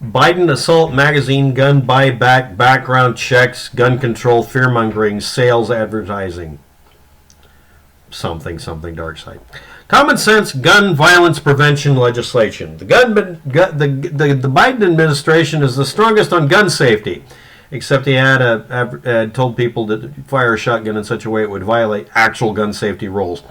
Biden assault magazine, gun buyback, background checks, gun control, fear-mongering, sales advertising. Something dark side. Common sense gun violence prevention legislation. The Biden administration is the strongest on gun safety, except he had told people to fire a shotgun in such a way it would violate actual gun safety rules.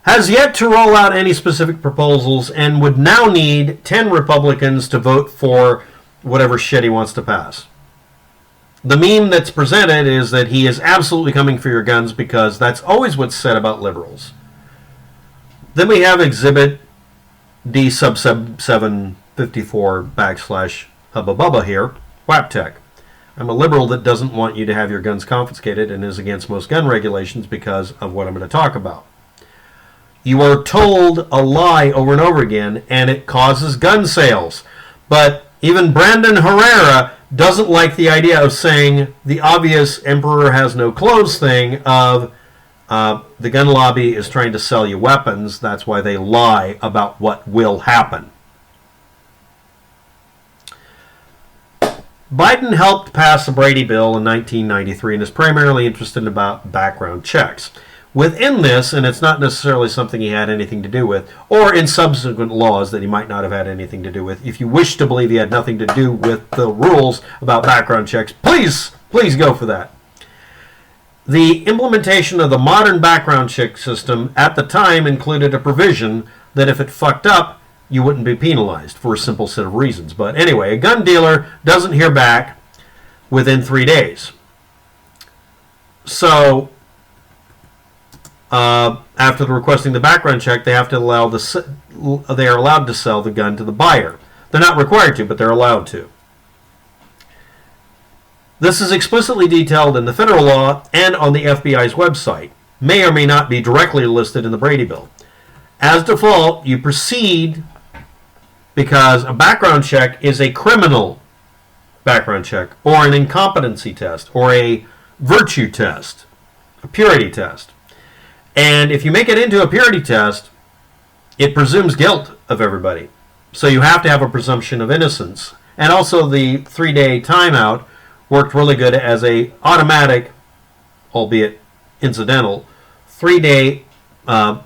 Has yet to roll out any specific proposals and would now need 10 Republicans to vote for whatever shit he wants to pass. The meme that's presented is that he is absolutely coming for your guns because that's always what's said about liberals. Then we have Exhibit D sub 754 backslash hubba bubba here, WAPTEC. I'm a liberal that doesn't want you to have your guns confiscated and is against most gun regulations because of what I'm going to talk about. You are told a lie over and over again, and it causes gun sales. But even Brandon Herrera doesn't like the idea of saying the obvious emperor has no clothes thing of the gun lobby is trying to sell you weapons. That's why they lie about what will happen. Biden helped pass the Brady bill in 1993 and is primarily interested about background checks. Within this, and it's not necessarily something he had anything to do with, or in subsequent laws that he might not have had anything to do with, if you wish to believe he had nothing to do with the rules about background checks, please go for that. The implementation of the modern background check system at the time included a provision that if it fucked up, you wouldn't be penalized for a simple set of reasons. But anyway, a gun dealer doesn't hear back within 3 days. So after requesting the background check, they are allowed to sell the gun to the buyer. They're not required to, but they're allowed to. This is explicitly detailed in the federal law and on the FBI's website. May or may not be directly listed in the Brady bill. As default, you proceed because a background check is a criminal background check, or an incompetency test, or a virtue test, a purity test. And if you make it into a purity test, it presumes guilt of everybody. So you have to have a presumption of innocence. And also the 3-day timeout worked really good as a automatic, albeit incidental, 3-day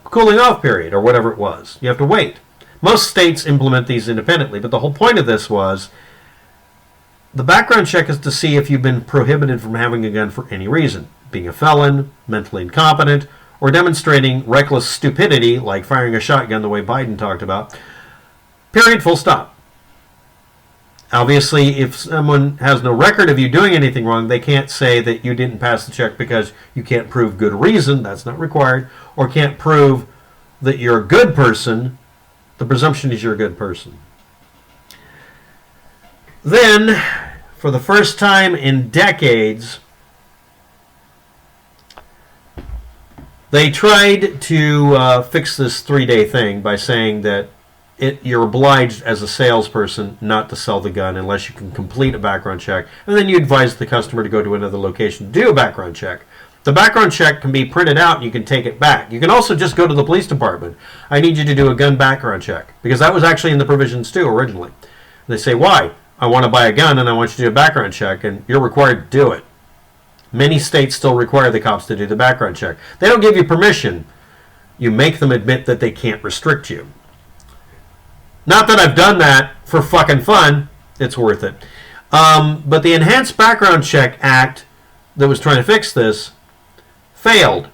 cooling off period, or whatever it was. You have to wait. Most states implement these independently, but the whole point of this was the background check is to see if you've been prohibited from having a gun for any reason, being a felon, mentally incompetent, or demonstrating reckless stupidity, like firing a shotgun the way Biden talked about. Period, full stop. Obviously, if someone has no record of you doing anything wrong, they can't say that you didn't pass the check because you can't prove good reason, that's not required, or can't prove that you're a good person. The presumption is you're a good person. Then, for the first time in decades, they tried to fix this 3-day thing by saying that you're obliged as a salesperson not to sell the gun unless you can complete a background check, and then you advise the customer to go to another location to do a background check. The background check can be printed out and you can take it back. You can also just go to the police department. I need you to do a gun background check, because that was actually in the provisions too originally. They say, why? I want to buy a gun and I want you to do a background check, and you're required to do it. Many states still require the cops to do the background check. They don't give you permission. You make them admit that they can't restrict you. Not that I've done that for fucking fun. It's worth it. But the Enhanced Background Check Act that was trying to fix this failed.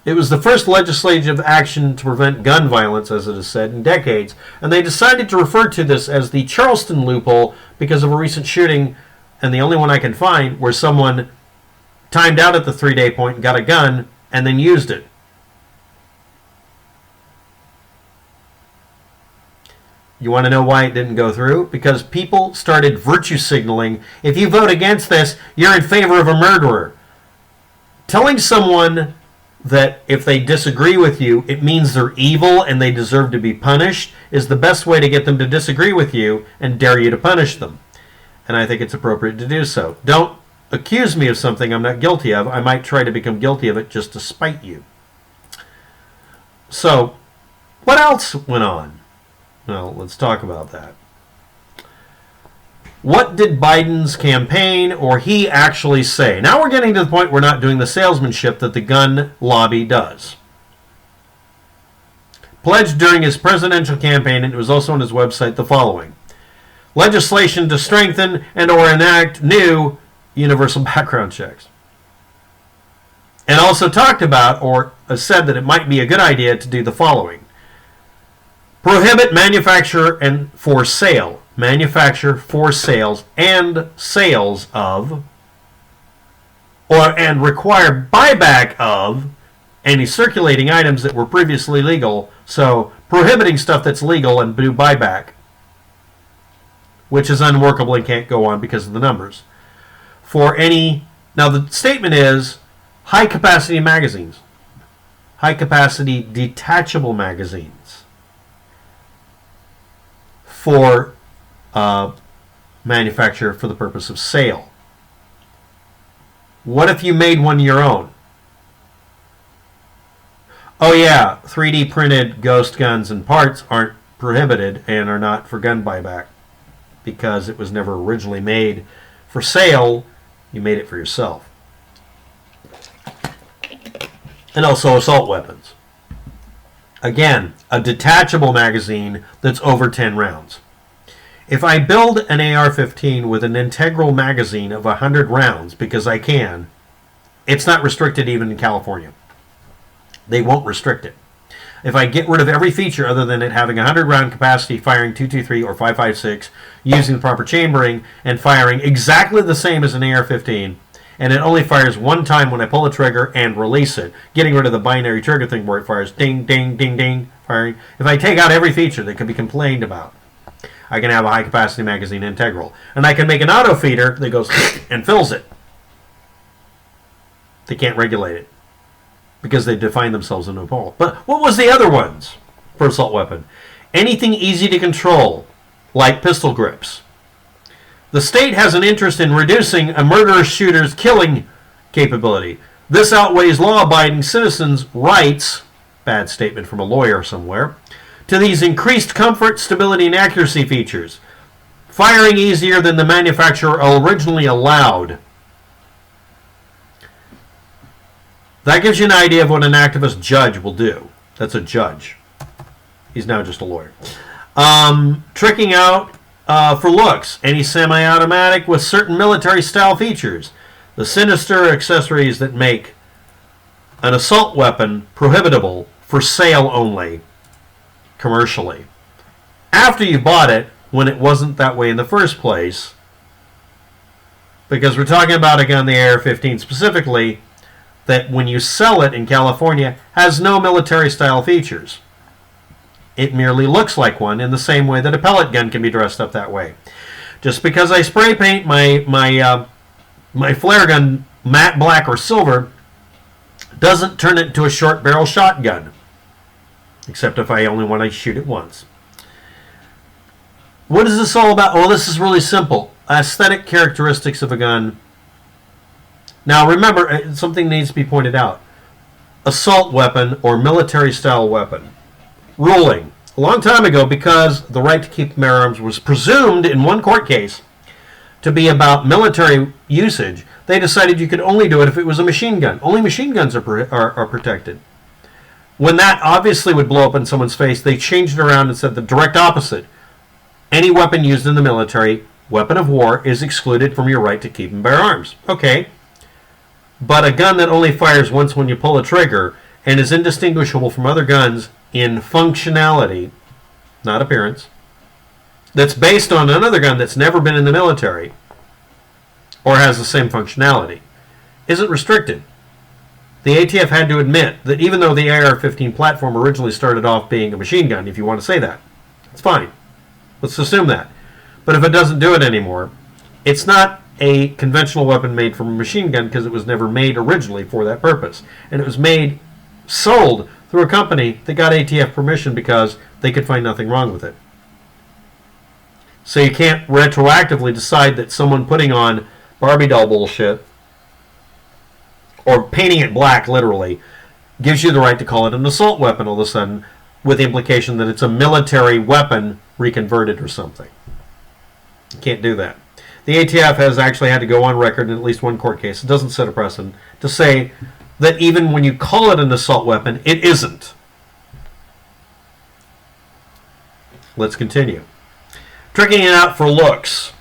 It was the first legislative action to prevent gun violence, as it is said, in decades. And they decided to refer to this as the Charleston loophole because of a recent shooting, and the only one I can find, where someone timed out at the 3-day point and got a gun and then used it. You want to know why it didn't go through? Because people started virtue signaling, if you vote against this, you're in favor of a murderer. Telling someone that if they disagree with you, it means they're evil and they deserve to be punished is the best way to get them to disagree with you and dare you to punish them. And I think it's appropriate to do so. Don't accuse me of something I'm not guilty of. I might try to become guilty of it just to spite you. So, what else went on? Well, let's talk about that. What did Biden's campaign or he actually say? Now we're getting to the point we're not doing the salesmanship that the gun lobby does. Pledged during his presidential campaign, and it was also on his website, the following: legislation to strengthen and or enact new universal background checks. And also talked about or said that it might be a good idea to do the following: prohibit manufacture and for sale, manufacture for sales and sales of, and require buyback of any circulating items that were previously legal. So prohibiting stuff that's legal and do buyback, which is unworkable and can't go on because of the numbers. For any, now the statement is high capacity magazines, high capacity detachable magazines for manufacture for the purpose of sale. What if you made one your own? Oh yeah, 3D printed ghost guns and parts aren't prohibited and are not for gun buyback because it was never originally made for sale. You made it for yourself. And also assault weapons. Again, a detachable magazine that's over 10 rounds. If I build an AR-15 with an integral magazine of 100 rounds, because I can, it's not restricted even in California. They won't restrict it. If I get rid of every feature other than it having a 100-round capacity, firing 223 or 556, using the proper chambering, and firing exactly the same as an AR-15, and it only fires one time when I pull the trigger and release it, getting rid of the binary trigger thing where it fires ding, ding, ding, ding, firing. If I take out every feature that can be complained about, I can have a high-capacity magazine integral. And I can make an auto feeder that goes and fills it. They can't regulate it because they define themselves in no pole. But what was the other ones for assault weapon? Anything easy to control, like pistol grips. The state has an interest in reducing a murderous shooter's killing capability. This outweighs law-abiding citizens' rights, bad statement from a lawyer somewhere, to these increased comfort, stability, and accuracy features. Firing easier than the manufacturer originally allowed. That gives you an idea of what an activist judge will do. That's a judge. He's now just a lawyer. Tricking out for looks. Any semi-automatic with certain military-style features. The sinister accessories that make an assault weapon prohibitable for sale only, commercially. After you bought it, when it wasn't that way in the first place, because we're talking about a gun, the AR-15 specifically, that when you sell it in California has no military-style features. It merely looks like one in the same way that a pellet gun can be dressed up that way. Just because I spray paint my flare gun matte black or silver doesn't turn it into a short barrel shotgun. Except if I only want to shoot it once. What is this all about? Well, this is really simple. Aesthetic characteristics of a gun. Now remember, something needs to be pointed out. Assault weapon or military-style weapon. Ruling. A long time ago, because the right to keep and bear arms was presumed in one court case to be about military usage, they decided you could only do it if it was a machine gun. Only machine guns are protected. When that obviously would blow up in someone's face, they changed it around and said the direct opposite. Any weapon used in the military, weapon of war, is excluded from your right to keep and bear arms. Okay. But a gun that only fires once when you pull a trigger and is indistinguishable from other guns in functionality, not appearance, that's based on another gun that's never been in the military or has the same functionality, isn't restricted. The ATF had to admit that even though the AR-15 platform originally started off being a machine gun, if you want to say that, it's fine. Let's assume that. But if it doesn't do it anymore, it's not a conventional weapon made from a machine gun because it was never made originally for that purpose. And it was sold through a company that got ATF permission because they could find nothing wrong with it. So you can't retroactively decide that someone putting on Barbie doll bullshit or painting it black, literally, gives you the right to call it an assault weapon all of a sudden, with the implication that it's a military weapon reconverted or something. You can't do that. The ATF has actually had to go on record in at least one court case, it doesn't set a precedent, to say that even when you call it an assault weapon, it isn't. Let's continue. Tricking it out for looks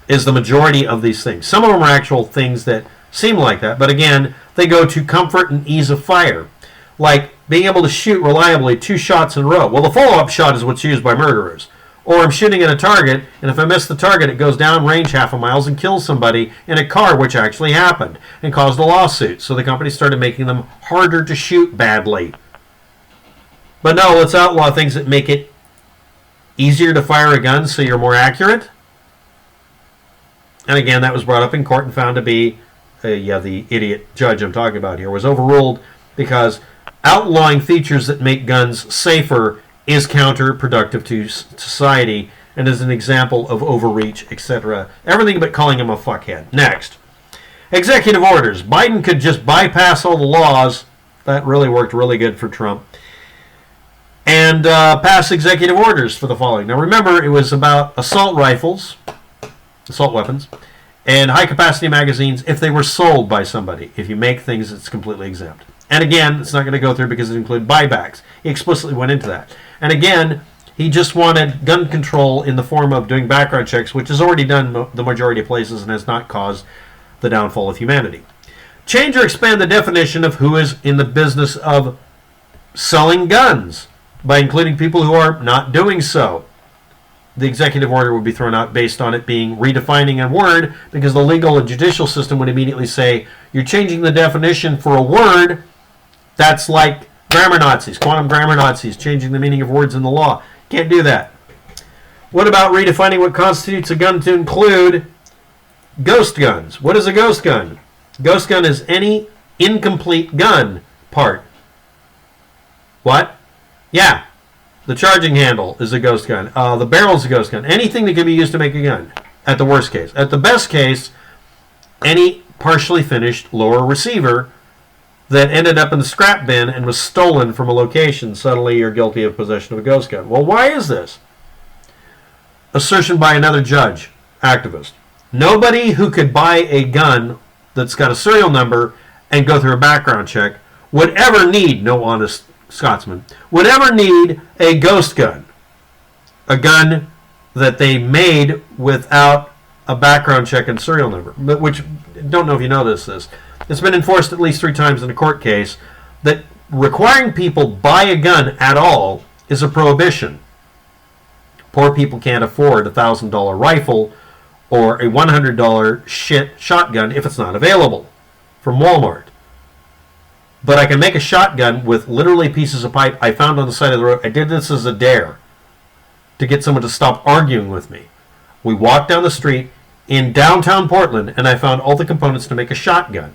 is the majority of these things. Some of them are actual things that seem like that, but again, they go to comfort and ease of fire. Like being able to shoot reliably 2 shots in a row. Well, the follow-up shot is what's used by murderers. Or I'm shooting at a target, and if I miss the target, it goes down range half a mile and kills somebody in a car, which actually happened, and caused a lawsuit. So the company started making them harder to shoot badly. But no, let's outlaw things that make it easier to fire a gun so you're more accurate. And again, that was brought up in court and found to be, the idiot judge I'm talking about here, was overruled because outlawing features that make guns safer is counterproductive to society and is an example of overreach, etc. Everything but calling him a fuckhead. Next. Executive orders. Biden could just bypass all the laws. That really worked really good for Trump. And pass executive orders for the following. Now remember, it was about assault rifles, assault weapons, and high-capacity magazines if they were sold by somebody. If you make things, it's completely exempt. And again, it's not going to go through because it included buybacks. He explicitly went into that. And again, he just wanted gun control in the form of doing background checks, which is already done the majority of places and has not caused the downfall of humanity. Change or expand the definition of who is in the business of selling guns by including people who are not doing so. The executive order would be thrown out based on it being redefining a word, because the legal and judicial system would immediately say, you're changing the definition for a word. That's like grammar Nazis, quantum grammar Nazis, changing the meaning of words in the law. Can't do that. What about redefining what constitutes a gun to include ghost guns? What is a ghost gun? Ghost gun is any incomplete gun part. What? Yeah. The charging handle is a ghost gun. The barrel is a ghost gun. Anything that can be used to make a gun, at the worst case. At the best case, any partially finished lower receiver that ended up in the scrap bin and was stolen from a location. Suddenly you're guilty of possession of a ghost gun. Well, why is this? Assertion by another judge, activist. Nobody who could buy a gun that's got a serial number and go through a background check would ever need, no honest Scotsman, would ever need a ghost gun. A gun that they made without a background check and serial number. Which, don't know if you know this. It's been enforced at least 3 times in a court case that requiring people buy a gun at all is a prohibition. Poor people can't afford a $1,000 rifle or a $100 shotgun if it's not available from Walmart. But I can make a shotgun with literally pieces of pipe I found on the side of the road. I did this as a dare to get someone to stop arguing with me. We walked down the street in downtown Portland and I found all the components to make a shotgun.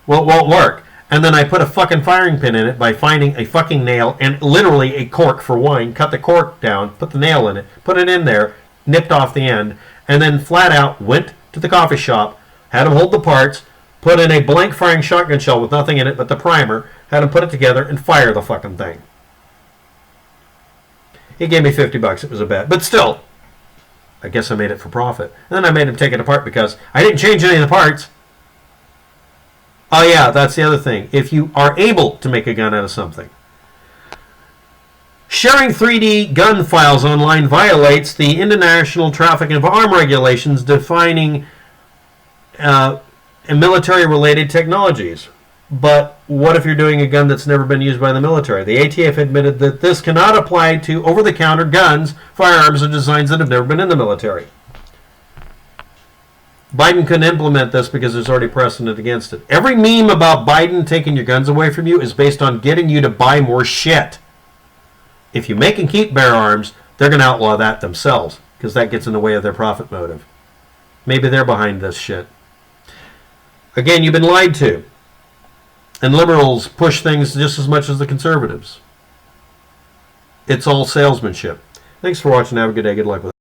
Well, it won't work. And then I put a fucking firing pin in it by finding a fucking nail and literally a cork for wine, cut the cork down, put the nail in it, put it in there, nipped off the end, and then flat out went to the coffee shop, had them hold the parts, put in a blank firing shotgun shell with nothing in it but the primer, had him put it together and fire the fucking thing. He gave me $50. It was a bet. But still, I guess I made it for profit. And then I made him take it apart because I didn't change any of the parts. Oh yeah, that's the other thing. If you are able to make a gun out of something. Sharing 3D gun files online violates the International Trafficking of Arms Regulations defining military-related technologies. But what if you're doing a gun that's never been used by the military? The ATF admitted that this cannot apply to over-the-counter guns, firearms, or designs that have never been in the military. Biden couldn't implement this because there's already precedent against it. Every meme about Biden taking your guns away from you is based on getting you to buy more shit. If you make and keep bear arms, they're going to outlaw that themselves because that gets in the way of their profit motive. Maybe they're behind this shit. Again, you've been lied to. And liberals push things just as much as the conservatives. It's all salesmanship. Thanks for watching. Have a good day. Good luck with it.